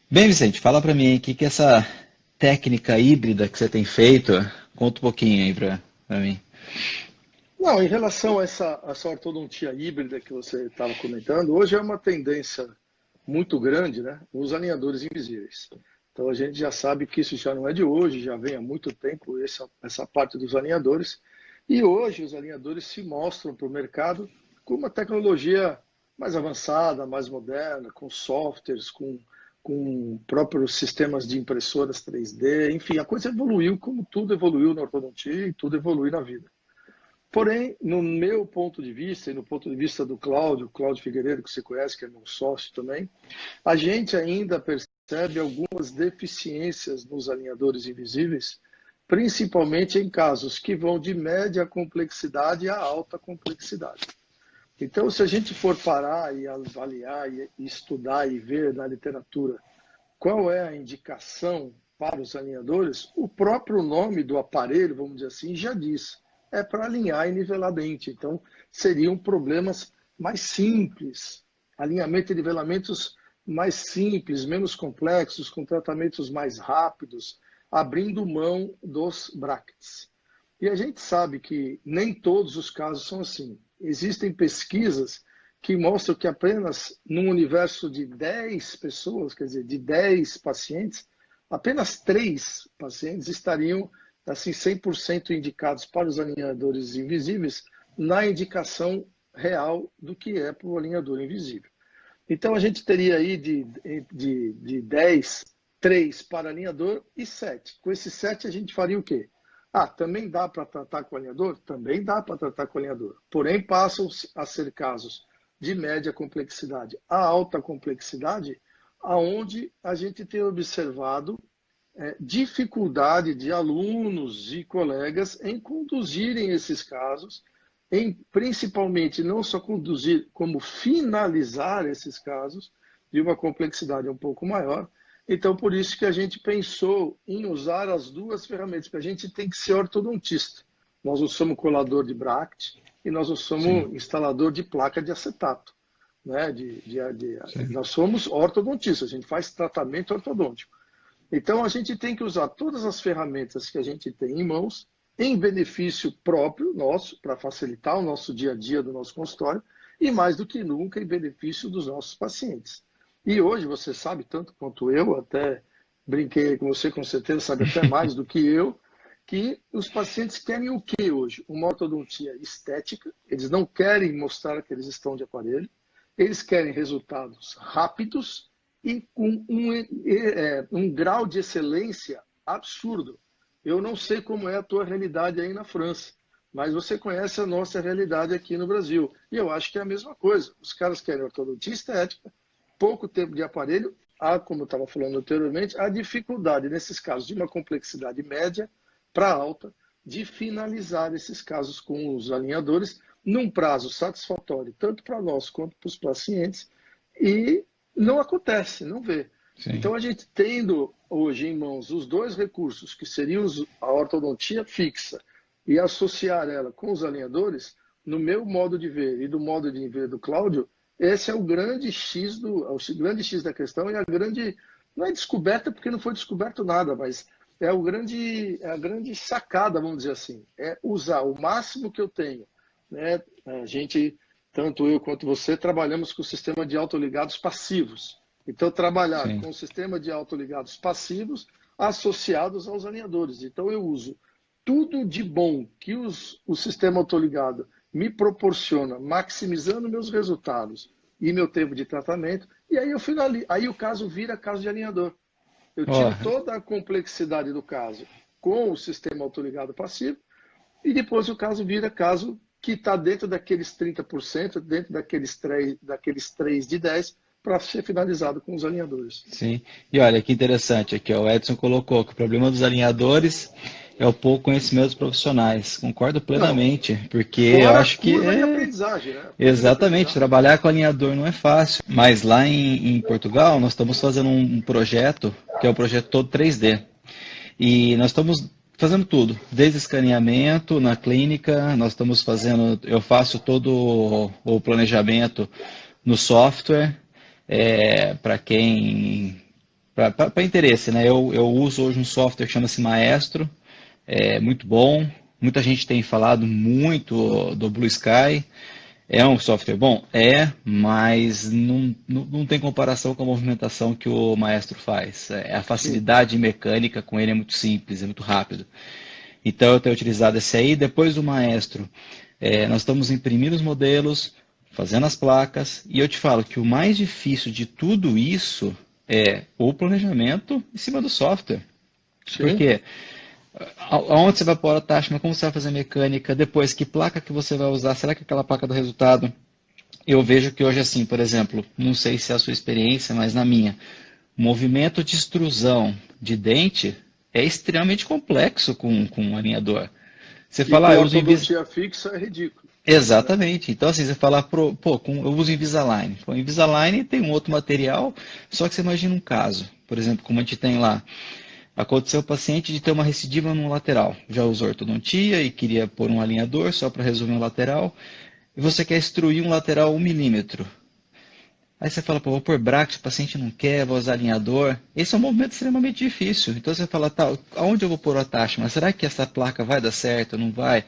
Bem, Vicente, fala para mim aí, o que que é essa técnica híbrida que você tem feito? Conta um pouquinho aí para mim. Não, em relação a essa ortodontia híbrida que você estava comentando, hoje é uma tendência muito grande, né, os alinhadores invisíveis. Então a gente já sabe que isso já não é de hoje, já vem há muito tempo essa parte dos alinhadores. E hoje os alinhadores se mostram para o mercado com uma tecnologia mais avançada, mais moderna, com softwares, com próprios sistemas de impressoras 3D, enfim, a coisa evoluiu como tudo evoluiu na ortodontia e tudo evolui na vida. Porém, no meu ponto de vista e no ponto de vista do Cláudio Figueiredo, que você conhece, que é meu sócio também, a gente ainda percebe algumas deficiências nos alinhadores invisíveis, principalmente em casos que vão de média complexidade a alta complexidade. Então, se a gente for parar e avaliar e estudar e ver na literatura qual é a indicação para os alinhadores, o próprio nome do aparelho, vamos dizer assim, já diz. É para alinhar e nivelar dente. Então, seriam problemas mais simples, alinhamento e nivelamentos mais simples, menos complexos, com tratamentos mais rápidos, abrindo mão dos brackets. E a gente sabe que nem todos os casos são assim. Existem pesquisas que mostram que apenas num universo de 10 pessoas, quer dizer, de 10 pacientes, apenas 3 pacientes estariam assim 100% indicados para os alinhadores invisíveis na indicação real do que é para o alinhador invisível. Então a gente teria aí de 10, 3 para alinhador e 7. Com esses 7 a gente faria o quê? Ah, também dá para tratar com alinhador? Também dá para tratar com alinhador. Porém, passam a ser casos de média complexidade a alta complexidade, aonde a gente tem observado dificuldade de alunos e colegas em conduzirem esses casos, em principalmente não só conduzir, como finalizar esses casos de uma complexidade um pouco maior. Então, por isso que a gente pensou em usar as duas ferramentas, porque a gente tem que ser ortodontista. Nós não somos colador de bracket e nós não Sim, somos instalador de placa de acetato. Né? sim. Nós somos ortodontistas, a gente faz tratamento ortodôntico. Então, a gente tem que usar todas as ferramentas que a gente tem em mãos em benefício próprio nosso, para facilitar o nosso dia a dia do nosso consultório, e mais do que nunca em benefício dos nossos pacientes. E hoje, você sabe, tanto quanto eu, até brinquei com você, com certeza sabe até mais do que eu, que os pacientes querem o que hoje? Uma ortodontia estética, eles não querem mostrar que eles estão de aparelho, eles querem resultados rápidos e com um grau de excelência absurdo. Eu não sei como é a tua realidade aí na França, mas você conhece a nossa realidade aqui no Brasil. E eu acho que é a mesma coisa. Os caras querem ortodontia estética, pouco tempo de aparelho, há, como eu estava falando anteriormente, a dificuldade, nesses casos, de uma complexidade média para alta, de finalizar esses casos com os alinhadores num prazo satisfatório, tanto para nós quanto para os pacientes, e não acontece, não vê. Sim. Então, a gente tendo hoje em mãos os dois recursos, que seriam a ortodontia fixa e associar ela com os alinhadores, no meu modo de ver e do modo de ver do Cláudio, esse é o grande X da questão e a grande, não é descoberta porque não foi descoberto nada, mas é a grande sacada, vamos dizer assim, é usar o máximo que eu tenho, né? A gente, tanto eu quanto você, trabalhamos com o sistema de autoligados passivos. Então, trabalhar Sim. com o sistema de autoligados passivos associados aos alinhadores. Então, eu uso tudo de bom que o sistema autoligado me proporciona, maximizando meus resultados e meu tempo de tratamento, e aí eu finalizo. Aí o caso vira caso de alinhador. Eu Ó, tiro toda a complexidade do caso com o sistema autoligado passivo, e depois o caso vira caso que está dentro daqueles 30%, dentro daqueles 3 de 10, para ser finalizado com os alinhadores. sim. E olha que interessante aqui, ó, o Edson colocou que o problema dos alinhadores é o pouco conhecimento dos profissionais. Concordo Não, plenamente, porque eu fora a acho que curva de é aprendizagem, né? A curva de exatamente, aprendizagem. trabalhar com alinhador não é fácil. Mas lá em Portugal, nós estamos fazendo um projeto, que é o projeto todo 3D. E nós estamos fazendo tudo, desde escaneamento na clínica, nós estamos fazendo, eu faço todo o planejamento no software, para quem Para interesse, né? Eu uso hoje um software que chama-se Maestro, é muito bom. Muita gente tem falado muito do Blue Sky. É um software bom? É, mas não tem comparação com a movimentação que o Maestro faz. A Sim. facilidade mecânica com ele é muito simples, é muito rápido. Então eu tenho utilizado esse aí. Depois do Maestro, nós estamos imprimindo os modelos, fazendo as placas, e eu te falo que o mais difícil de tudo isso é o planejamento em cima do software. Sim. Porque aonde você vai pôr a taxa, mas como você vai fazer mecânica, depois que placa que você vai usar, será que aquela placa do resultado? Eu vejo que hoje assim, por exemplo, não sei se é a sua experiência, mas na minha, o movimento de extrusão de dente é extremamente complexo com um alinhador. Você E fala, com eu uso ortodontia fixa é ridículo, né? Exatamente. Então, assim, você falar, eu uso Invisalign. O Invisalign tem um outro material, só que você imagina um caso. Por exemplo, como a gente tem lá, aconteceu o paciente de ter uma recidiva no lateral. Já usou ortodontia e queria pôr um alinhador só para resolver um lateral. E você quer extruir um lateral 1 milímetro. Aí você fala, pô, vou pôr bracket, o paciente não quer, vou usar alinhador. Esse é um movimento extremamente difícil. Então você fala, tá, aonde eu vou pôr a taxa? Mas será que essa placa vai dar certo? Não vai?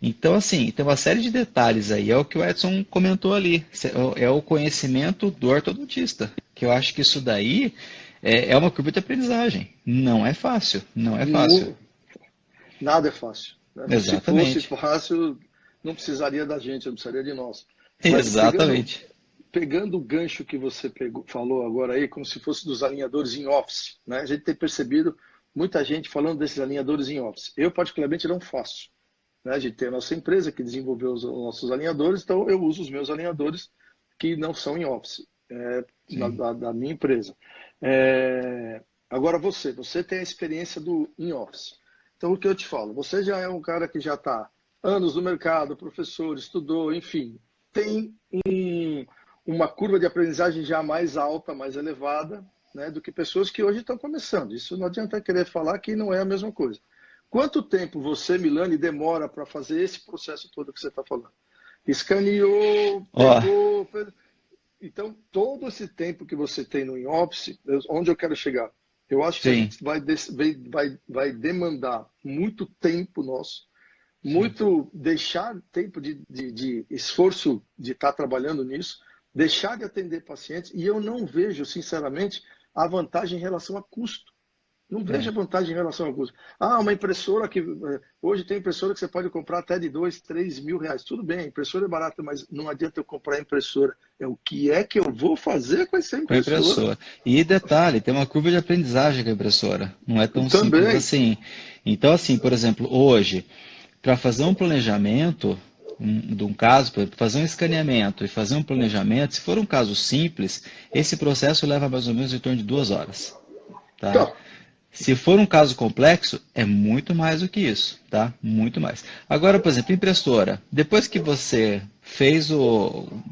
Então, assim, tem uma série de detalhes aí. É o que o Edson comentou ali. É o conhecimento do ortodontista. Que eu acho que isso daí é uma curva de aprendizagem. Não é fácil. Não é fácil. Nu- Nada é fácil, né? Se fosse Exatamente. fácil, não precisaria da gente, não precisaria de nós. Mas Exatamente. pegando o gancho que você falou agora aí, como se fosse dos alinhadores em office, né? A gente tem percebido muita gente falando desses alinhadores em office. Eu, particularmente, não faço, né? A gente tem a nossa empresa que desenvolveu os nossos alinhadores, então eu uso os meus alinhadores que não são em office, Sim. da minha empresa. Agora você tem a experiência do in office. Então o que eu te falo, você já é um cara que já está anos no mercado, professor, estudou, enfim, tem uma curva de aprendizagem já mais alta, mais elevada, né, do que pessoas que hoje estão começando. Isso não adianta querer falar que não é a mesma coisa. Quanto tempo você, Milani, demora para fazer esse processo todo que você está falando? Escaneou, Ó, pegou. Então, todo esse tempo que você tem no in-office, onde eu quero chegar? Eu acho que a sim, gente vai demandar muito tempo nosso, sim. muito deixar tempo de esforço de estar trabalhando nisso, deixar de atender pacientes, e eu não vejo, sinceramente, a vantagem em relação a custo. Não vejo É. a vantagem em relação ao custo. Ah, uma impressora que. Hoje tem impressora que você pode comprar até de 2, 3 mil reais. Tudo bem, a impressora é barata, mas não adianta eu comprar a impressora. É o que é que eu vou fazer com essa Com a impressora. impressora. E detalhe, tem uma curva de aprendizagem com a impressora. Não é tão simples Também. assim. Então, assim, por exemplo, hoje, para fazer um planejamento de um caso, por exemplo, fazer um escaneamento e fazer um planejamento, se for um caso simples, esse processo leva mais ou menos em torno de 2 horas, tá? Então, Se for um caso complexo, é muito mais do que isso, tá? Muito mais. Agora, por exemplo, impressora. Depois que você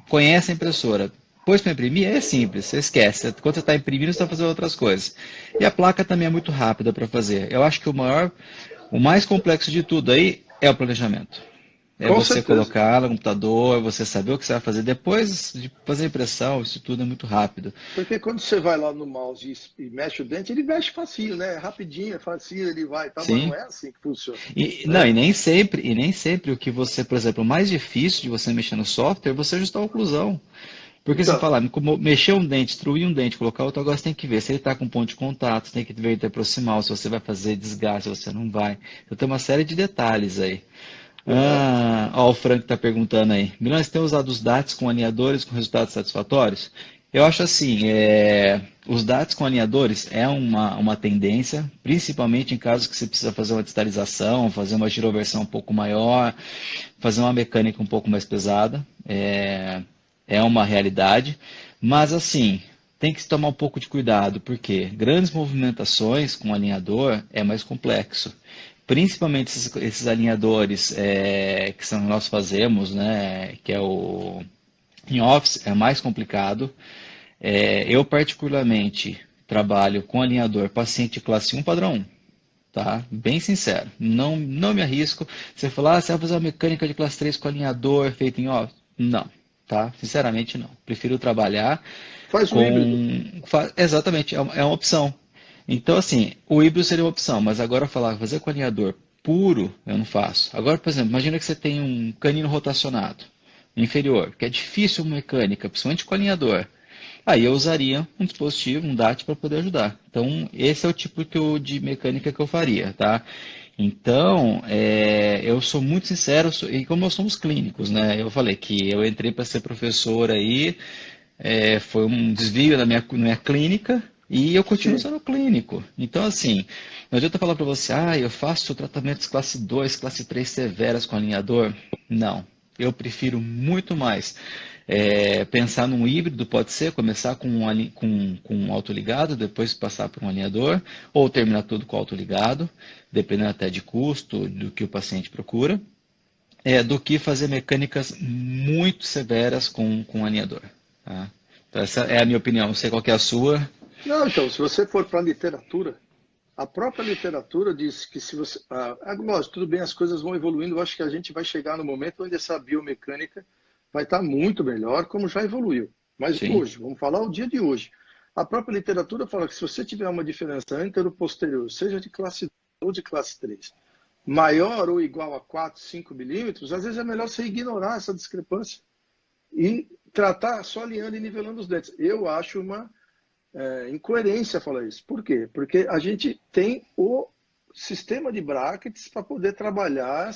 conhece a impressora, pôs para imprimir, é simples, você esquece. Quando você está imprimindo, você está fazendo outras coisas. E a placa também é muito rápida para fazer. Eu acho que o mais complexo de tudo aí é o planejamento. É com você certeza. colocar no computador, você saber o que você vai fazer. Depois de fazer a impressão, isso tudo é muito rápido. Porque quando você vai lá no mouse e mexe o dente, ele mexe facinho, né? Rapidinho, é facinho, ele vai, tá? Mas não Sim. é assim que funciona, Não, né? e nem sempre o que você, por exemplo, o mais difícil de você mexer no software é você ajustar a oclusão. Porque você Então, fala, como mexer um dente, destruir um dente, colocar outro, agora você tem que ver se ele está com ponto de contato, você tem que ver ele proximal, se você vai fazer desgaste, se você não vai. Então tem uma série de detalhes aí. correto. Ó, o Frank está perguntando aí. Milão, você tem usado os DATs com alinhadores com resultados satisfatórios? Eu acho assim, os DATs com alinhadores é uma tendência, principalmente em casos que você precisa fazer uma distalização, fazer uma giroversão um pouco maior, fazer uma mecânica um pouco mais pesada. É uma realidade, mas assim, tem que se tomar um pouco de cuidado, porque grandes movimentações com alinhador é mais complexo. Principalmente esses alinhadores nós fazemos, né, que é o em Office, é mais complicado. Eu particularmente trabalho com alinhador paciente classe 1 padrão 1, tá? Bem sincero, não me arrisco. Você falar, você vai fazer uma mecânica de classe 3 com alinhador feito em Office? Não. tá? Sinceramente, não. Prefiro trabalhar Faz o híbrido. Exatamente, é uma opção. Então, assim, o híbrido seria uma opção, mas agora fazer com alinhador puro, eu não faço. Agora, por exemplo, imagina que você tem um canino rotacionado inferior, que é difícil mecânica, principalmente com alinhador. Aí eu usaria um dispositivo, um DAT, para poder ajudar. Então, esse é o tipo de mecânica que eu faria, tá? Então, eu sou muito sincero, e como nós somos clínicos, né? Eu falei que eu entrei para ser professor aí, foi um desvio na minha clínica, e eu continuo Sim. sendo clínico. Então, assim, não adianta falar para você, eu faço tratamentos classe 2, classe 3 severas com alinhador. Não, eu prefiro muito mais pensar num híbrido, pode ser, começar com um autoligado, depois passar por um alinhador, ou terminar tudo com autoligado, dependendo até de custo, do que o paciente procura, do que fazer mecânicas muito severas com alinhador. Tá? Então, essa é a minha opinião, não sei qual que é a sua. Não, então, se você for para a literatura, a própria literatura diz que se você. Lógico, tudo bem, as coisas vão evoluindo. Eu acho que a gente vai chegar no momento onde essa biomecânica vai estar muito melhor, como já evoluiu. Mas Sim. hoje, vamos falar o dia de hoje. A própria literatura fala que se você tiver uma diferença antero-posterior, seja de classe 2 ou de classe 3, maior ou igual a 4, 5 milímetros, às vezes é melhor você ignorar essa discrepância e tratar só alinhando e nivelando os dentes. Eu acho uma incoerência falar isso. Por quê? Porque a gente tem o sistema de brackets para poder trabalhar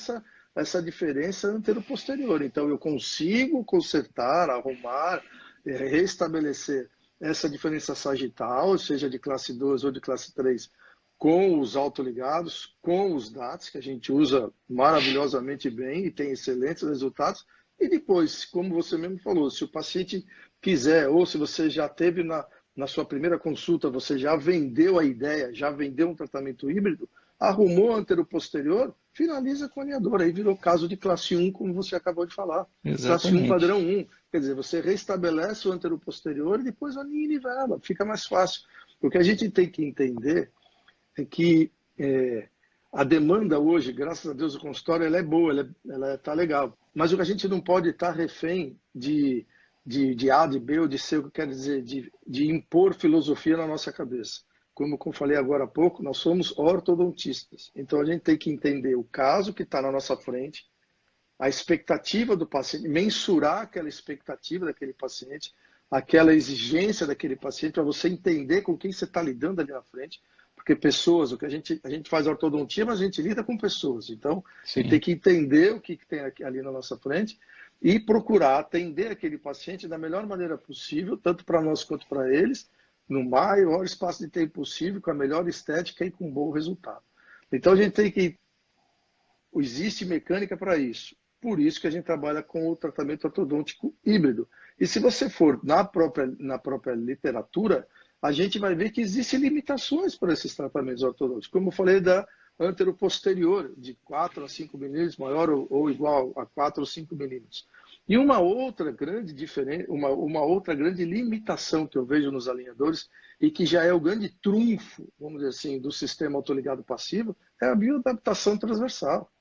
essa diferença antero-posterior. Então, eu consigo consertar, arrumar, restabelecer essa diferença sagital, seja de classe 2 ou de classe 3, com os autoligados, com os DATs, que a gente usa maravilhosamente bem e tem excelentes resultados. E depois, como você mesmo falou, se o paciente quiser, ou se você já teve na sua primeira consulta, você já vendeu a ideia, já vendeu um tratamento híbrido, arrumou antero-posterior, finaliza com alinhador. Aí virou caso de classe 1, como você acabou de falar. Classe 1, Exatamente. padrão 1. Quer dizer, você restabelece o antero-posterior e depois alinha e nivela. Fica mais fácil. O que a gente tem que entender é que a demanda hoje, graças a Deus, o consultório ela é boa, ela está legal. Mas o que a gente não pode estar refém de A, de B ou de C, o que quer dizer, de impor filosofia na nossa cabeça. Como eu falei agora há pouco, nós somos ortodontistas. Então a gente tem que entender o caso que está na nossa frente, a expectativa do paciente, mensurar aquela expectativa daquele paciente, aquela exigência daquele paciente, para você entender com quem você está lidando ali na frente. Porque pessoas, o que a gente faz ortodontia, mas a gente lida com pessoas. Então, a gente tem que entender o que tem ali na nossa frente e procurar atender aquele paciente da melhor maneira possível, tanto para nós quanto para eles, no maior espaço de tempo possível, com a melhor estética e com um bom resultado. Então, a gente tem que... Existe mecânica para isso. Por isso que a gente trabalha com o tratamento ortodôntico híbrido. E se você for na própria literatura, a gente vai ver que existem limitações para esses tratamentos ortodônticos. Como eu falei da antero-posterior, de 4 a 5 milímetros, maior ou igual a 4 ou 5 milímetros. E uma outra grande diferença, uma outra grande limitação que eu vejo nos alinhadores, e que já é o grande trunfo, vamos dizer assim, do sistema autoligado passivo, é a bioadaptação transversal.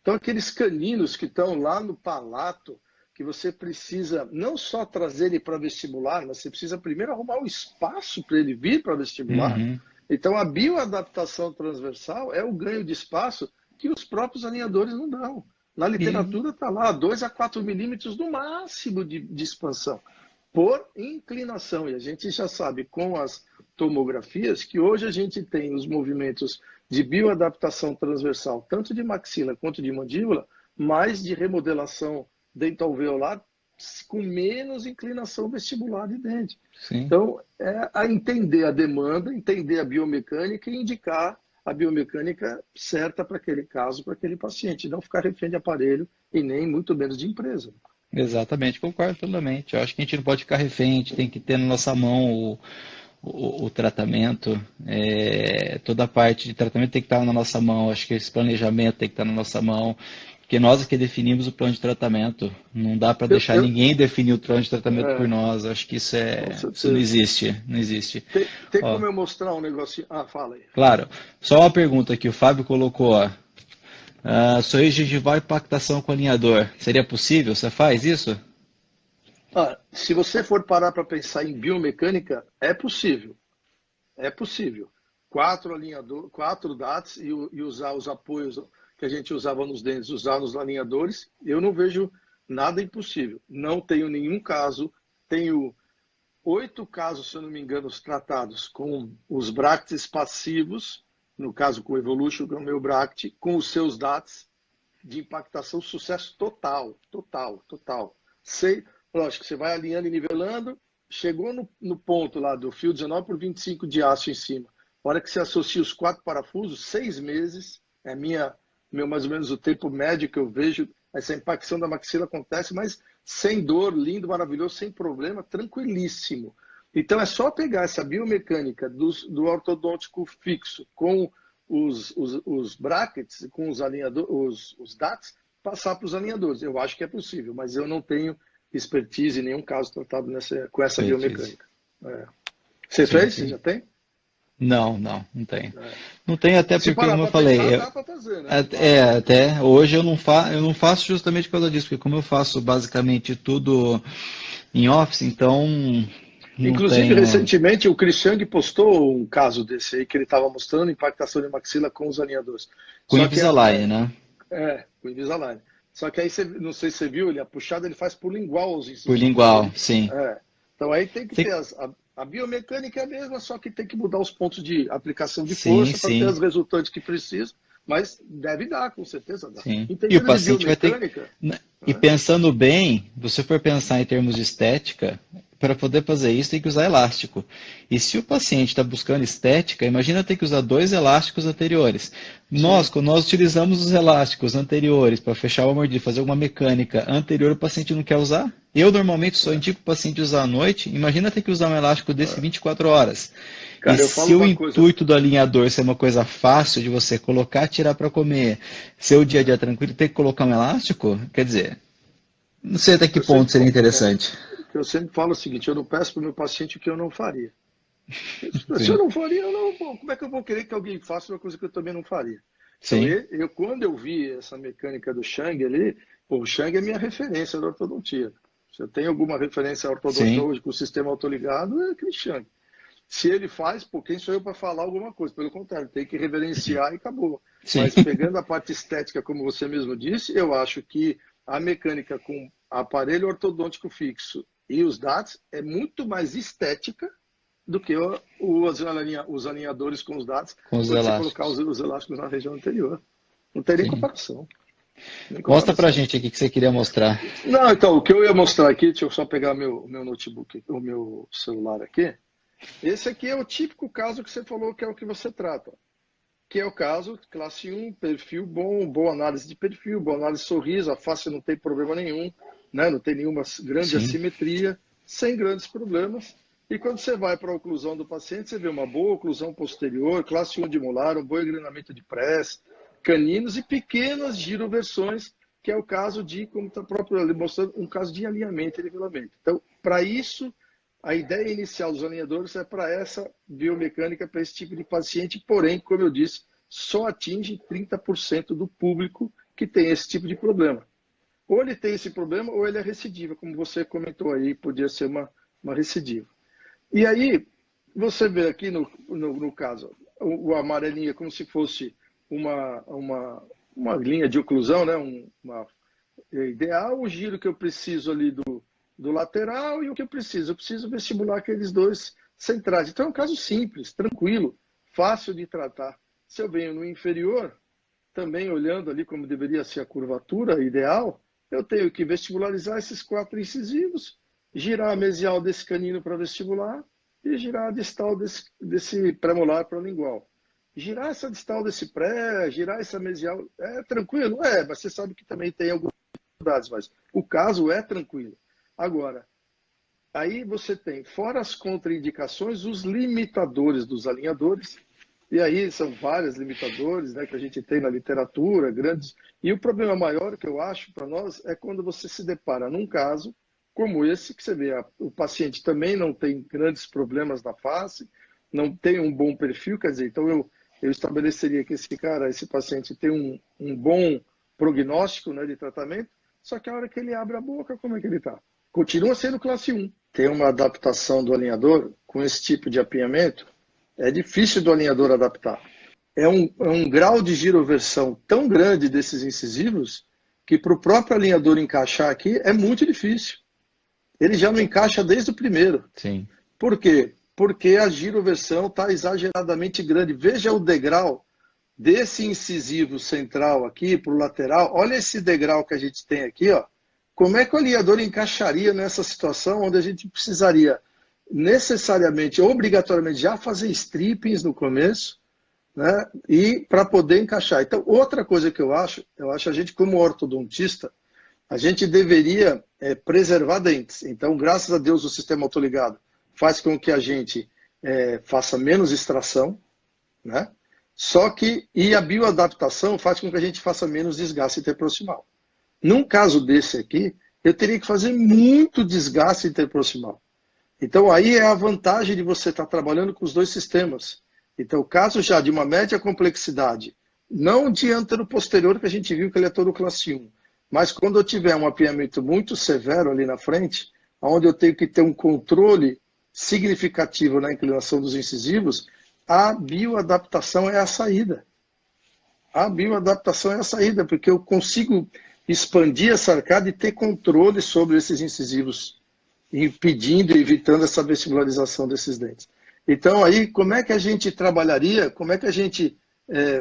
Então, aqueles caninos que estão lá no palato, que você precisa não só trazer ele para vestibular, mas você precisa primeiro arrumar o espaço para ele vir para vestibular. Uhum. Então, a bioadaptação transversal é o ganho de espaço que os próprios alinhadores não dão. Na literatura está lá, 2 a 4 milímetros no máximo de expansão, por inclinação. E a gente já sabe com as tomografias que hoje a gente tem os movimentos de bioadaptação transversal, tanto de maxila quanto de mandíbula, mais de remodelação dental-alveolar com menos inclinação vestibular de dente. Sim. Então, é a entender a demanda, entender a biomecânica e indicar a biomecânica certa para aquele caso, para aquele paciente. Não ficar refém de aparelho e nem muito menos de empresa. Exatamente, concordo totalmente. Eu acho que a gente não pode ficar refém, a gente tem que ter na nossa mão o tratamento, toda a parte de tratamento tem que estar na nossa mão, acho que esse planejamento tem que estar na nossa mão, porque nós é que definimos o plano de tratamento, não dá para deixar ninguém definir o plano de tratamento por nós, acho que isso não existe, não existe. Tem como eu mostrar um negocinho? Fala aí. Claro, só uma pergunta que o Fábio colocou, sorriso gengival e pactação com alinhador, seria possível? Você faz isso? Se você for parar para pensar em biomecânica, é possível. É possível. 4 DATs e usar os apoios que a gente usava nos dentes, usar nos alinhadores, eu não vejo nada impossível. Não tenho nenhum caso, tenho 8 casos, se eu não me engano, tratados com os bracts passivos, no caso com o Evolution, com o meu bract, com os seus DATs, de impactação, sucesso total, total, total. Lógico, você vai alinhando e nivelando, chegou no ponto lá do fio 19 por 25 de aço em cima. A hora que você associa os 4 parafusos, 6 meses, é mais ou menos o tempo médio que eu vejo, essa impactação da maxila acontece, mas sem dor, lindo, maravilhoso, sem problema, tranquilíssimo. Então é só pegar essa biomecânica do ortodôntico fixo com os brackets, com os alinhadores, os DATs, passar para os alinhadores. Eu acho que é possível, mas eu não tenho expertise em nenhum caso tratado com essa biomecânica. Você fez? Você já tem? Não tenho. Não tenho até porque, como eu falei, pensar, dá pra fazer, né? até hoje eu não faço justamente por causa disso, porque como eu faço basicamente tudo em Office, então Inclusive, recentemente, o Christian postou um caso desse aí, que ele estava mostrando impactação de maxila com os alinhadores. Com o Invisalign, né? Com o Invisalign. Só que aí, não sei se você viu, a puxada ele faz por lingual aos incisivos. Por lingual, sim. Então aí tem que ter a biomecânica é a mesma, só que tem que mudar os pontos de aplicação de força para ter os resultantes que precisam, mas deve dar, com certeza dá. E o paciente vai ter... E pensando bem, se for pensar em termos de estética, para poder fazer isso tem que usar elástico. E se o paciente está buscando estética, imagina ter que usar 2 elásticos anteriores. Quando nós utilizamos os elásticos anteriores para fechar o mordida, fazer alguma mecânica anterior, o paciente não quer usar. Eu normalmente só indico o paciente usar à noite. Imagina ter que usar um elástico desse 24 horas. Cara, e se o intuito do alinhador ser uma coisa fácil de você colocar, tirar para comer, seu dia a dia tranquilo, ter que colocar um elástico, quer dizer, não sei até que ponto seria interessante. Eu sempre falo o seguinte, eu não peço para o meu paciente o que eu não faria. Se eu não faria, como é que eu vou querer que alguém faça uma coisa que eu também não faria? Então, quando eu vi essa mecânica do Chang ali, o Chang é minha referência da ortodontia. Se eu tenho alguma referência à ortodontia hoje com o sistema autoligado, é aquele Chang. Se ele faz, quem sou eu para falar alguma coisa? Pelo contrário, tem que reverenciar e acabou. Mas pegando a parte estética, como você mesmo disse, eu acho que a mecânica com aparelho ortodôntico fixo e os DATs é muito mais estética do que os alinhadores com os DATs, com os elásticos. Você colocar os elásticos na região anterior. Não tem nem comparação. Mostra pra gente aqui o que você queria mostrar. Não, então, o que eu ia mostrar aqui, deixa eu só pegar meu notebook, o meu celular aqui. Esse aqui é o típico caso que você falou que é o que você trata. Que é o caso, classe 1, perfil bom, boa análise de perfil, boa análise de sorriso, a face não tem problema nenhum, né? Não tem nenhuma grande assimetria, sem grandes problemas. E quando você vai para a oclusão do paciente, você vê uma boa oclusão posterior, classe 1 de molar, um bom engrenamento de press, caninos e pequenas giroversões, que é o caso de, como está próprio ali mostrando, um caso de alinhamento e nivelamento. Então, para isso, a ideia inicial dos alinhadores é para essa biomecânica, para esse tipo de paciente, porém, como eu disse, só atinge 30% do público que tem esse tipo de problema. Ou ele tem esse problema, ou ele é recidiva, como você comentou aí, podia ser uma recidiva. E aí, você vê aqui no caso, o amarelinho é como se fosse uma linha de oclusão, né? Ideal, o giro que eu preciso ali do lateral e o que eu preciso. Eu preciso vestibular aqueles 2 centrais. Então é um caso simples, tranquilo, fácil de tratar. Se eu venho no inferior, também olhando ali como deveria ser a curvatura ideal, eu tenho que vestibularizar esses 4 incisivos, girar a mesial desse canino para vestibular e girar a distal desse pré-molar para lingual. Girar essa distal desse pré, girar essa mesial, é tranquilo? Mas você sabe que também tem algumas dificuldades, mas o caso é tranquilo. Agora, aí você tem, fora as contraindicações, os limitadores dos alinhadores, e aí são vários limitadores, né, que a gente tem na literatura, grandes. E o problema maior que eu acho para nós é quando você se depara num caso como esse, que você vê, o paciente também não tem grandes problemas na face, não tem um bom perfil, quer dizer, então eu estabeleceria que esse paciente tem um bom prognóstico, né, de tratamento, só que a hora que ele abre a boca, como é que ele está? continua sendo classe 1. Tem uma adaptação do alinhador com esse tipo de apinhamento, é difícil do alinhador adaptar. É um grau de giroversão tão grande desses incisivos que para o próprio alinhador encaixar aqui é muito difícil. Ele já não encaixa desde o primeiro. Sim. Por quê? Porque a giroversão está exageradamente grande. Veja o degrau desse incisivo central aqui para o lateral. Olha esse degrau que a gente tem aqui, ó. Como é que o alinhador encaixaria nessa situação onde a gente precisaria necessariamente, obrigatoriamente, já fazer strippings no começo, né? E para poder encaixar. Então, outra coisa que eu acho a gente como ortodontista, a gente deveria preservar dentes. Então, graças a Deus, o sistema autoligado faz com que a gente faça menos extração, né? Só que, e a bioadaptação faz com que a gente faça menos desgaste interproximal. Num caso desse aqui, eu teria que fazer muito desgaste interproximal. Então, aí é a vantagem de você estar trabalhando com os dois sistemas. Então, o caso já de uma média complexidade, não de antero-posterior, que a gente viu que ele é todo classe 1, mas quando eu tiver um apinhamento muito severo ali na frente, onde eu tenho que ter um controle significativo na inclinação dos incisivos, a bioadaptação é a saída. A bioadaptação é a saída, porque eu consigo expandir essa arcada e ter controle sobre esses incisivos, impedindo e evitando essa vestibularização desses dentes. Então, aí, como é que a gente trabalharia, como é que a gente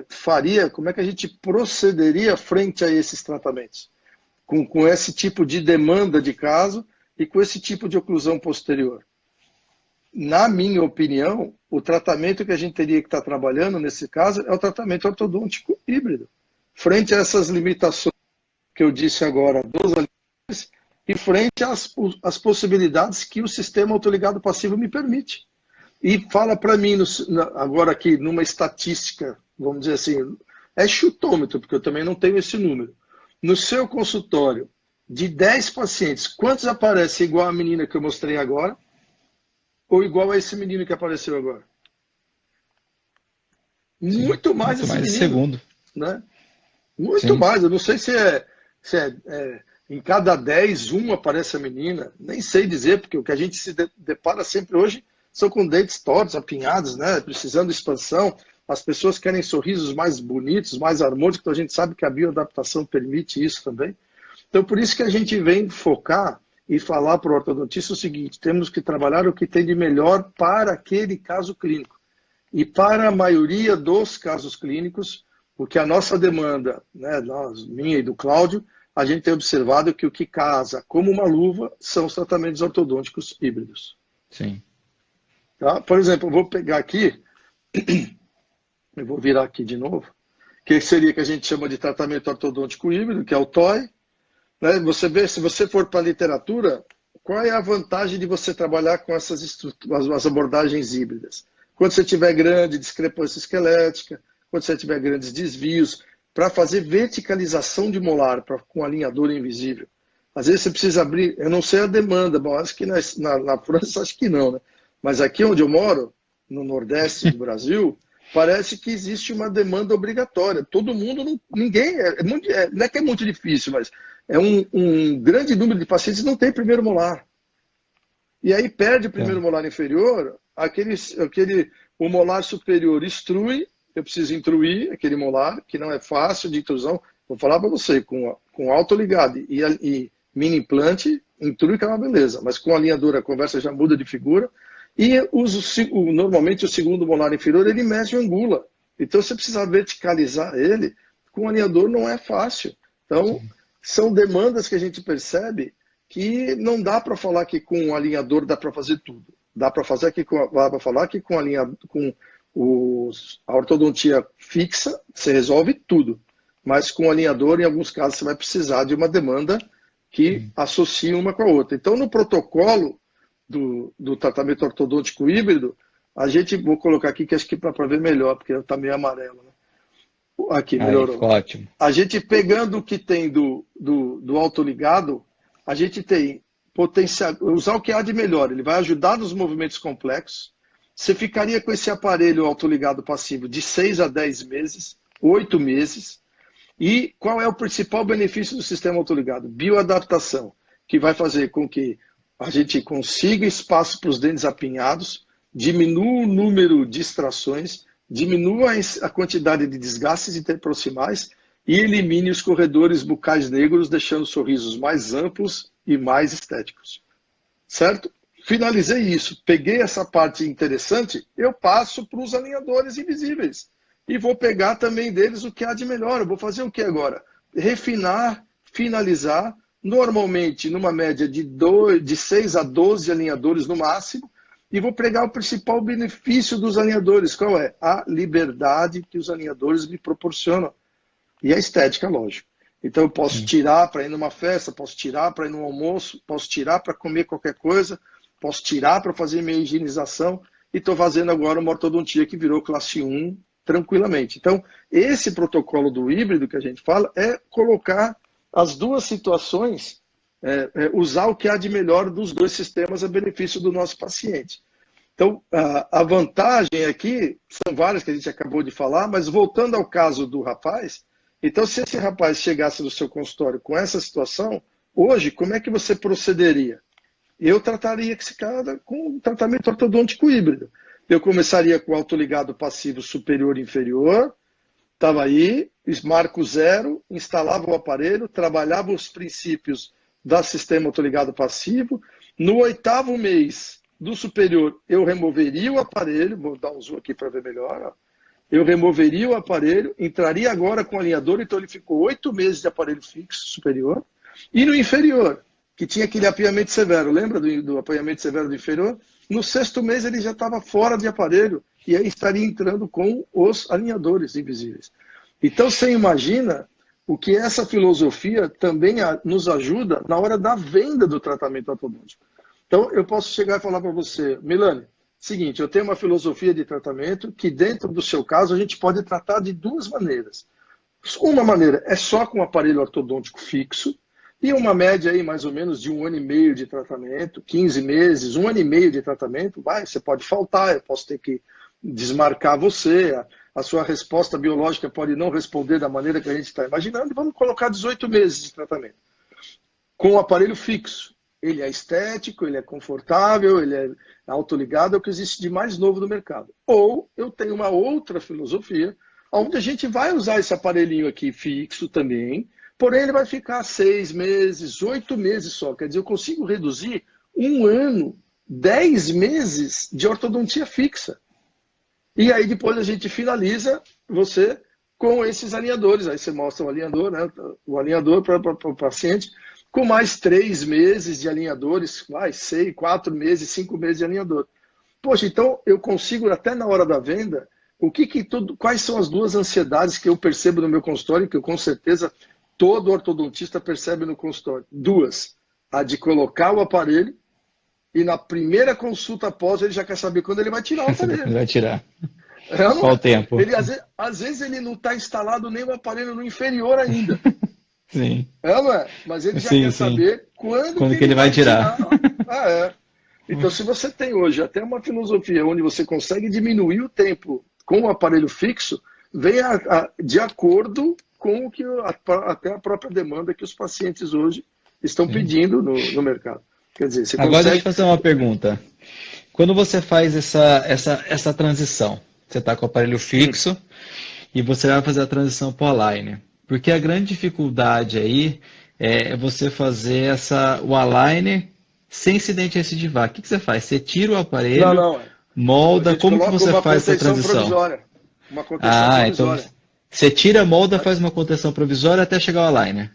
faria, como é que a gente procederia frente a esses tratamentos? Com esse tipo de demanda de caso e com esse tipo de oclusão posterior. Na minha opinião, o tratamento que a gente teria que estar trabalhando nesse caso é o tratamento ortodôntico híbrido. Frente a essas limitações que eu disse agora dos alinhadores e frente às possibilidades que o sistema autoligado passivo me permite. E fala para mim, agora aqui, numa estatística, vamos dizer assim, é chutômetro, porque eu também não tenho esse número. No seu consultório, de 10 pacientes, quantos aparecem igual a menina que eu mostrei agora? Ou igual a esse menino que apareceu agora? Sim, muito mais muito esse mais menino. Segundo. Né? Muito Sim. mais. Eu não sei se em cada 10, um aparece a menina. Nem sei dizer, porque o que a gente se depara sempre hoje são com dentes tortos, apinhados, né? Precisando de expansão. As pessoas querem sorrisos mais bonitos, mais harmônicos, então a gente sabe que a bioadaptação permite isso também. Então, por isso que a gente vem focar e falar para o ortodontista o seguinte: temos que trabalhar o que tem de melhor para aquele caso clínico. E para a maioria dos casos clínicos, porque a nossa demanda, né, minha e do Cláudio, a gente tem observado que o que casa como uma luva são os tratamentos ortodônticos híbridos. Sim. Tá? Por exemplo, eu vou pegar aqui, eu vou virar aqui de novo, que seria que a gente chama de tratamento ortodôntico híbrido, que é o TOI. Né? Você vê, se você for para a literatura, qual é a vantagem de você trabalhar com essas as abordagens híbridas? Quando você tiver grande discrepância esquelética, quando você tiver grandes desvios, para fazer verticalização de molar com alinhador invisível. Às vezes você precisa abrir, eu não sei a demanda, bom, acho que na França acho que não, né? Mas aqui onde eu moro, no Nordeste do Brasil, parece que existe uma demanda obrigatória. Todo mundo, ninguém, não é que é muito difícil, mas é um grande número de pacientes não tem primeiro molar. E aí perde o primeiro molar inferior, o molar superior extrui, eu preciso intruir aquele molar, que não é fácil de intrusão. Vou falar para você, com autoligado e mini implante, intrui que é uma beleza, mas com a alinhadora a conversa já muda de figura. E normalmente o segundo molar inferior, ele mexe e angula. Então você precisa verticalizar ele, com alinhador não é fácil. Então, são demandas que a gente percebe que não dá para falar que com o alinhador dá para fazer tudo. Dá para falar que com a ortodontia fixa, você resolve tudo. Mas com o alinhador, em alguns casos, você vai precisar de uma demanda que associe uma com a outra. Então, no protocolo do tratamento ortodôntico híbrido, a gente, vou colocar aqui, que acho que para ver melhor, porque está meio amarelo. Né? Aqui, melhorou. Ficou ótimo. A gente pegando o que tem do autoligado, a gente tem potencial, usar o que há de melhor. Ele vai ajudar nos movimentos complexos. Você ficaria com esse aparelho autoligado passivo de 6 a 10 meses, 8 meses. E qual é o principal benefício do sistema autoligado? Bioadaptação, que vai fazer com que a gente consiga espaço para os dentes apinhados, diminua o número de extrações, diminua a quantidade de desgastes interproximais e elimine os corredores bucais negros, deixando sorrisos mais amplos e mais estéticos. Certo? Finalizei isso, peguei essa parte interessante, eu passo para os alinhadores invisíveis. E vou pegar também deles o que há de melhor. Eu vou fazer o que agora? Refinar, finalizar, normalmente numa média de 6 a 12 alinhadores no máximo, e vou pegar o principal benefício dos alinhadores. Qual é? A liberdade que os alinhadores me proporcionam. E a estética, lógico. Então eu posso tirar para ir numa festa, posso tirar para ir num almoço, posso tirar para comer qualquer coisa, posso tirar para fazer minha higienização, e estou fazendo agora uma ortodontia que virou classe 1 tranquilamente. Então, esse protocolo do híbrido que a gente fala é colocar as duas situações, usar o que há de melhor dos dois sistemas a benefício do nosso paciente. Então, a vantagem aqui, são várias que a gente acabou de falar, mas voltando ao caso do rapaz, então se esse rapaz chegasse no seu consultório com essa situação, hoje, como é que você procederia? Eu trataria esse cara com um tratamento ortodôntico híbrido. Eu começaria com o autoligado passivo superior e inferior, estava aí, marco 0, instalava o aparelho, trabalhava os princípios do sistema autoligado passivo. No 8º mês do superior, eu removeria o aparelho, vou dar um zoom aqui para ver melhor, ó. Eu removeria o aparelho, entraria agora com o alinhador, então ele ficou 8 meses de aparelho fixo superior. E no inferior, que tinha aquele apoiamento severo, lembra do apoiamento severo do inferior? No 6º mês ele já estava fora de aparelho e aí estaria entrando com os alinhadores invisíveis. Então você imagina o que essa filosofia também nos ajuda na hora da venda do tratamento ortodôntico. Então eu posso chegar e falar para você, Milane, seguinte, eu tenho uma filosofia de tratamento que dentro do seu caso a gente pode tratar de duas maneiras. Uma maneira é só com aparelho ortodôntico fixo, e uma média aí mais ou menos de 1 ano e meio de tratamento, 15 meses, 1 ano e meio de tratamento, você pode faltar, eu posso ter que desmarcar você, a sua resposta biológica pode não responder da maneira que a gente está imaginando, vamos colocar 18 meses de tratamento. Com o aparelho fixo, ele é estético, ele é confortável, ele é autoligado, é o que existe de mais novo no mercado. Ou eu tenho uma outra filosofia, onde a gente vai usar esse aparelhinho aqui fixo também, porém ele vai ficar 6 meses, 8 meses só. Quer dizer, eu consigo reduzir 1 ano, 10 meses de ortodontia fixa. E aí depois a gente finaliza você com esses alinhadores. Aí você mostra o alinhador, né? O alinhador para o paciente, com mais 3 meses de alinhadores, 6, 4 meses, 5 meses de alinhador. Poxa, então eu consigo até na hora da venda, quais são as duas ansiedades que eu percebo no meu consultório, que eu com certeza todo ortodontista percebe no consultório? Duas. A de colocar o aparelho e na primeira consulta após ele já quer saber quando ele vai tirar o aparelho. Ele vai tirar. Qual o tempo? Ele, às vezes ele não está instalado nem o aparelho no inferior ainda. Sim. Não é? Mas ele já quer saber quando que ele vai tirar. Então, se você tem hoje até uma filosofia onde você consegue diminuir o tempo com o aparelho fixo, vem de acordo com o que até a própria demanda que os pacientes hoje estão pedindo no mercado. Quer dizer, você Agora deixa eu fazer uma pergunta. Quando você faz essa transição, você está com o aparelho fixo e você vai fazer a transição para o aligner. Porque a grande dificuldade aí é você fazer o aligner sem se dente recidivar. O que você faz? Você tira o aparelho, molda, como que você faz essa transição? Uma contenção provisória. Então você tira, molda, faz uma contenção provisória até chegar ao aligner.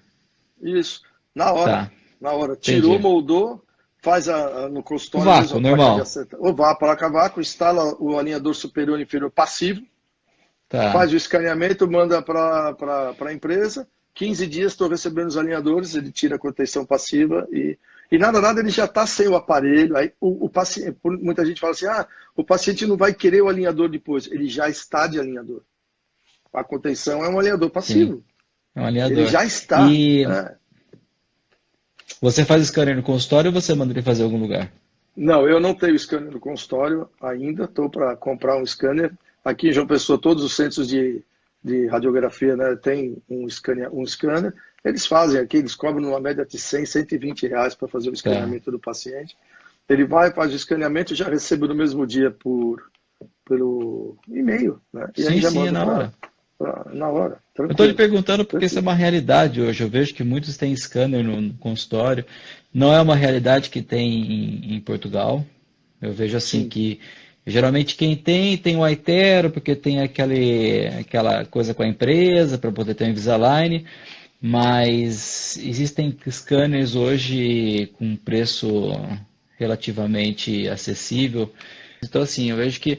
Isso, na hora. Tá. Na hora. Tirou, moldou, faz no consultório. O vácuo, normal. Placa vácuo, instala o alinhador superior e inferior passivo, faz o escaneamento, manda para a empresa. 15 dias estou recebendo os alinhadores, ele tira a contenção passiva e nada, ele já está sem o aparelho. Aí o paciente, muita gente fala assim, o paciente não vai querer o alinhador depois. Ele já está de alinhador. A contenção é um alinhador passivo. Sim, é um alinhador. Ele já está. Você faz scanner no consultório ou você manda ele fazer em algum lugar? Não, eu não tenho scanner no consultório ainda. Estou para comprar um scanner. Aqui em João Pessoa, todos os centros de radiografia, né, tem um scanner. Eles fazem aqui, eles cobram uma média de 100, R$ 120 para fazer o Tá. escaneamento do paciente. Ele vai, faz o escaneamento e já recebe no mesmo dia pelo e-mail, né? E aí Sim, já sim, é manda na hora. na hora, Eu estou lhe tranquilo. perguntando porque isso é Tranquilo. uma realidade hoje. Eu vejo que muitos têm scanner no consultório. Não é uma realidade que tem em Portugal. Eu vejo assim Sim. que geralmente quem tem o Aitero, porque tem aquela coisa com a empresa para poder ter um Invisalign, mas existem scanners hoje com preço relativamente acessível. Então, assim, eu vejo que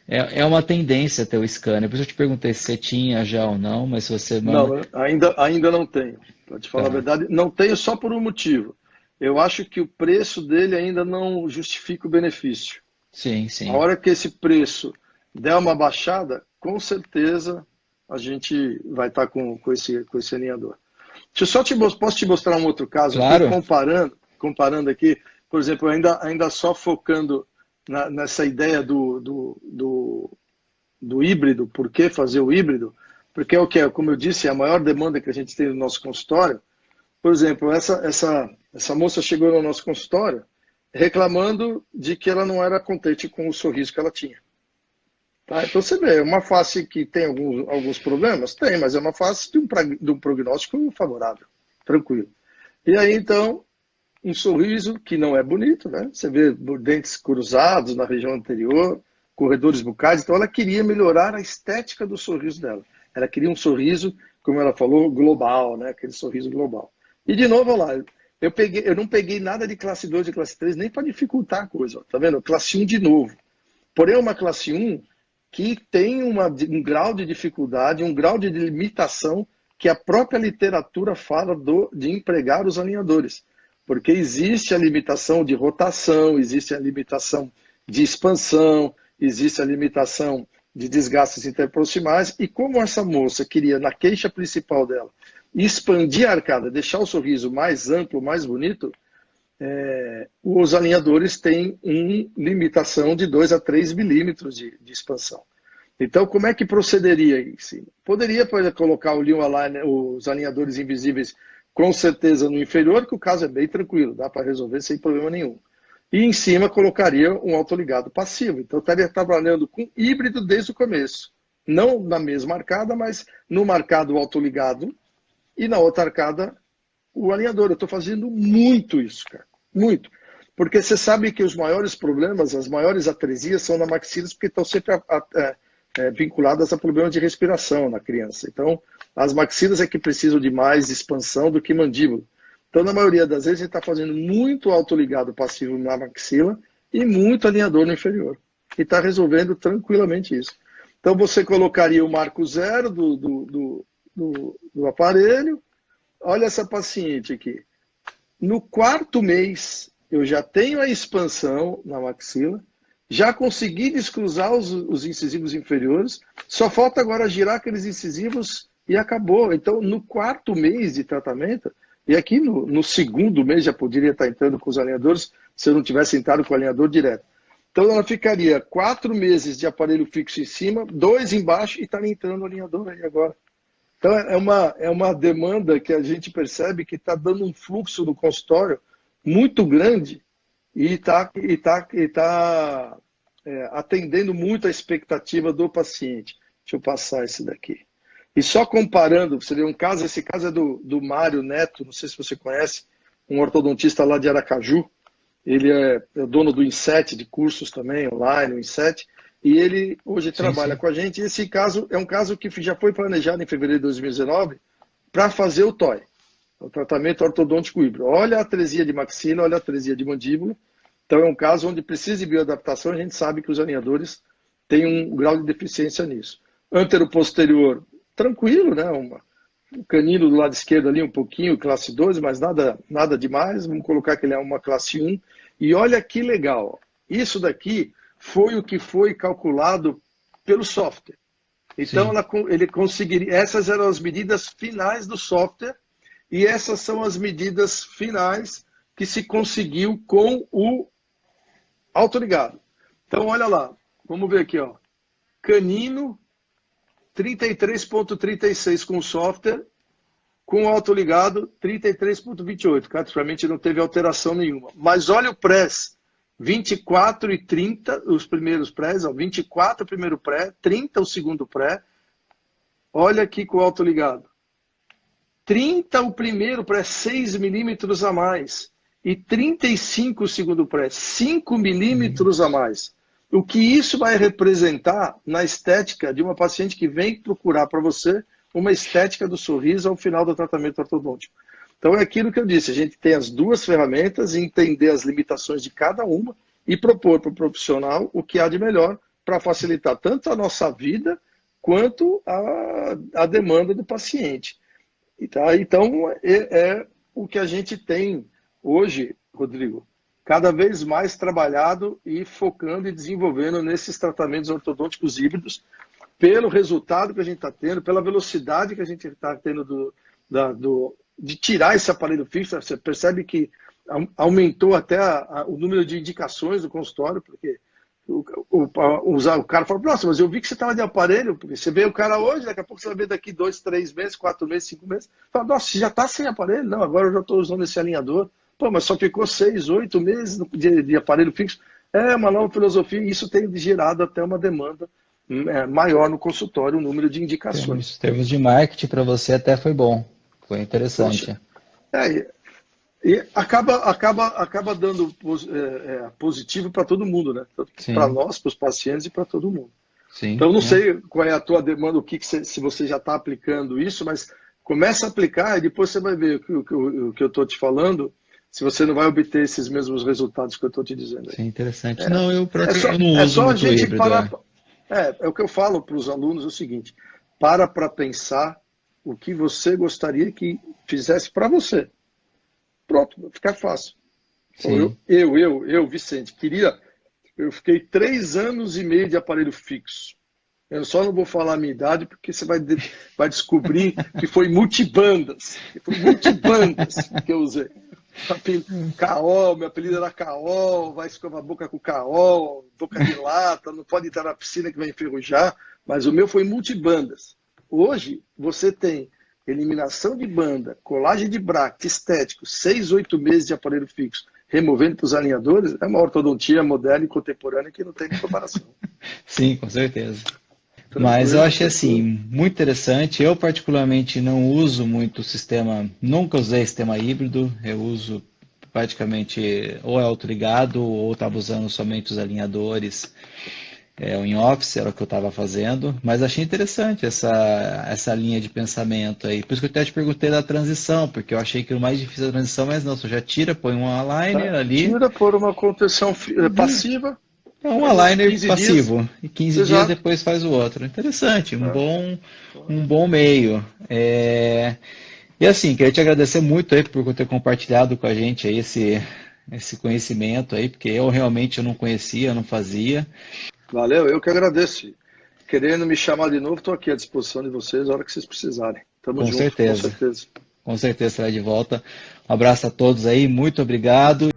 é uma tendência ter o scanner. Por isso eu te perguntei se você tinha já ou não, mas se você manda. Não, ainda não tenho. Para te falar a Tá. verdade, não tenho só por um motivo. Eu acho que o preço dele ainda não justifica o benefício. Sim, A sim. hora que esse preço der uma baixada, com certeza a gente vai estar com esse alinhador. Deixa eu só posso te mostrar um outro caso aqui, Claro. comparando aqui, por exemplo, ainda só focando nessa ideia do híbrido, por que fazer o híbrido? Porque é o que é, como eu disse, é a maior demanda que a gente tem no nosso consultório. Por exemplo, essa moça chegou no nosso consultório reclamando de que ela não era contente com o sorriso que ela tinha. Tá? Então você vê, é uma face que tem alguns problemas? Tem, mas é uma face de um prognóstico favorável, tranquilo. E aí, então, um sorriso que não é bonito, né? Você vê dentes cruzados na região anterior, corredores bucais. Então, ela queria melhorar a estética do sorriso dela. Ela queria um sorriso, como ela falou, global, né? Aquele sorriso global. E, de novo, olha lá, eu não peguei nada de classe 2 e classe 3 nem para dificultar a coisa. Ó, tá vendo? Classe 1 de novo. Porém, é uma classe 1 que tem um grau de dificuldade, um grau de limitação que a própria literatura fala de empregar os alinhadores. Porque existe a limitação de rotação, existe a limitação de expansão, existe a limitação de desgastes interproximais. E como essa moça queria, na queixa principal dela, expandir a arcada, deixar o sorriso mais amplo, mais bonito, os alinhadores têm uma limitação de 2 a 3 milímetros de expansão. Então, como é que procederia isso? Poderia colocar os alinhadores invisíveis com certeza no inferior, que o caso é bem tranquilo, dá para resolver sem problema nenhum. E em cima colocaria um autoligado passivo. Então, estaria trabalhando com híbrido desde o começo. Não na mesma arcada, mas no marcado o autoligado e na outra arcada o alinhador. Eu estou fazendo muito isso, cara. Muito. Porque você sabe que os maiores problemas, as maiores atresias são na maxilas, porque estão sempre vinculadas a problemas de respiração na criança. Então, as maxilas é que precisam de mais expansão do que mandíbula. Então, na maioria das vezes, a gente está fazendo muito autoligado passivo na maxila e muito alinhador no inferior. E está resolvendo tranquilamente isso. Então, você colocaria o marco zero do aparelho. Olha essa paciente aqui. No quarto mês, eu já tenho a expansão na maxila, já consegui descruzar os incisivos inferiores, só falta agora girar aqueles incisivos e acabou. Então, no quarto mês de tratamento, e aqui no segundo mês já poderia estar entrando com os alinhadores, se eu não tivesse entrado com o alinhador direto. Então, ela ficaria 4 meses de aparelho fixo em cima, 2 embaixo e estaria entrando o alinhador aí agora. Então, é uma demanda que a gente percebe que está dando um fluxo no consultório muito grande e está atendendo muito a expectativa do paciente. Deixa eu passar esse daqui. E só comparando, você vê esse caso é do Mário Neto, não sei se você conhece, um ortodontista lá de Aracaju. Ele é dono do Inset, de cursos também, online, o Inset. E ele hoje Sim, trabalha sim. com a gente. E esse caso é um caso que já foi planejado em fevereiro de 2019 para fazer o TOI, o tratamento ortodôntico híbrido. Olha a atresia de maxila, olha a atresia de mandíbula. Então é um caso onde precisa de bioadaptação. A gente sabe que os alinhadores têm um grau de deficiência nisso. Antero-posterior, tranquilo, né? Um canino do lado esquerdo ali um pouquinho, classe 2, mas nada demais. Vamos colocar que ele é uma classe 1. E olha que legal. Isso daqui foi o que foi calculado pelo software. Então, Sim. ele conseguiria. Essas eram as medidas finais do software, e essas são as medidas finais que se conseguiu com o autoligado. Então, olha lá. Vamos ver aqui, ó. Canino 33,36 com software, Com o autoligado, 33,28. Praticamente não teve alteração nenhuma. Mas olha o press. 24 e 30, os primeiros prés, 24 o primeiro pré, 30 o segundo pré. Olha aqui com o autoligado. 30 o primeiro pré, 6 milímetros a mais. E 35 o segundo pré, 5 milímetros a mais. O que isso vai representar na estética de uma paciente que vem procurar para você uma estética do sorriso ao final do tratamento ortodôntico. Então é aquilo que eu disse, a gente tem as duas ferramentas, entender as limitações de cada uma e propor para o profissional o que há de melhor para facilitar tanto a nossa vida quanto a demanda do paciente. Tá? Então é o que a gente tem hoje, Rodrigo, cada vez mais trabalhado e focando e desenvolvendo nesses tratamentos ortodônticos híbridos, pelo resultado que a gente está tendo, pela velocidade que a gente está tendo de tirar esse aparelho fixo. Você percebe que aumentou até o número de indicações do consultório, porque o cara fala, nossa, mas eu vi que você estava de aparelho, porque você vê o cara hoje, daqui a pouco você vai ver daqui 2, 3 meses, 4 meses, 5 meses, fala, nossa, você já está sem aparelho? Não, agora eu já estou usando esse alinhador. Pô, mas só ficou 6, 8 meses de aparelho fixo. É uma nova filosofia e isso tem gerado até uma demanda maior no consultório, o número de indicações. Em termos de marketing, para você até foi bom, foi interessante. E acaba dando positivo para todo mundo, né? Para nós, para os pacientes e para todo mundo. Sim, então, não sei qual é a tua demanda, se você já está aplicando isso, mas começa a aplicar e depois você vai ver o que eu estou te falando, se você não vai obter esses mesmos resultados que eu estou te dizendo. Aí. Sim, interessante. Não, eu não é uso só a muito gente híbrido. parar. É o que eu falo para os alunos, é o seguinte, para pensar o que você gostaria que fizesse para você. Pronto, vai ficar fácil. Então, eu, Vicente, eu fiquei 3 anos e meio de aparelho fixo. Eu só não vou falar a minha idade, porque você vai descobrir que foi multibandas. Que eu usei. Caol, meu apelido era Caol, vai escovar a boca com Caol, boca de lata, não pode entrar na piscina que vai enferrujar, mas o meu foi multibandas. Hoje, você tem eliminação de banda, colagem de bracket, estético, 6, 8 meses de aparelho fixo, removendo para os alinhadores, é uma ortodontia moderna e contemporânea que não tem comparação. Sim, com certeza. Mas eu achei assim, muito interessante. Eu particularmente não uso muito o sistema, nunca usei sistema híbrido, eu uso praticamente ou é autoligado ou estava usando somente os alinhadores. O in-office era o que eu estava fazendo, mas achei interessante essa linha de pensamento aí. Por isso que eu até te perguntei da transição, porque eu achei que o mais difícil da transição, mas não, você já tira, põe um aligner ali. Tira por uma contenção passiva. É um aligner passivo, dias. E 15 dias depois faz o outro. Interessante, um bom meio. E assim, queria te agradecer muito aí por ter compartilhado com a gente aí esse conhecimento aí, porque eu realmente não conhecia, não fazia. Valeu, eu que agradeço. Querendo me chamar de novo, estou aqui à disposição de vocês a hora que vocês precisarem. Tamo junto, certeza. Com certeza. Com certeza será de volta. Um abraço a todos aí, muito obrigado.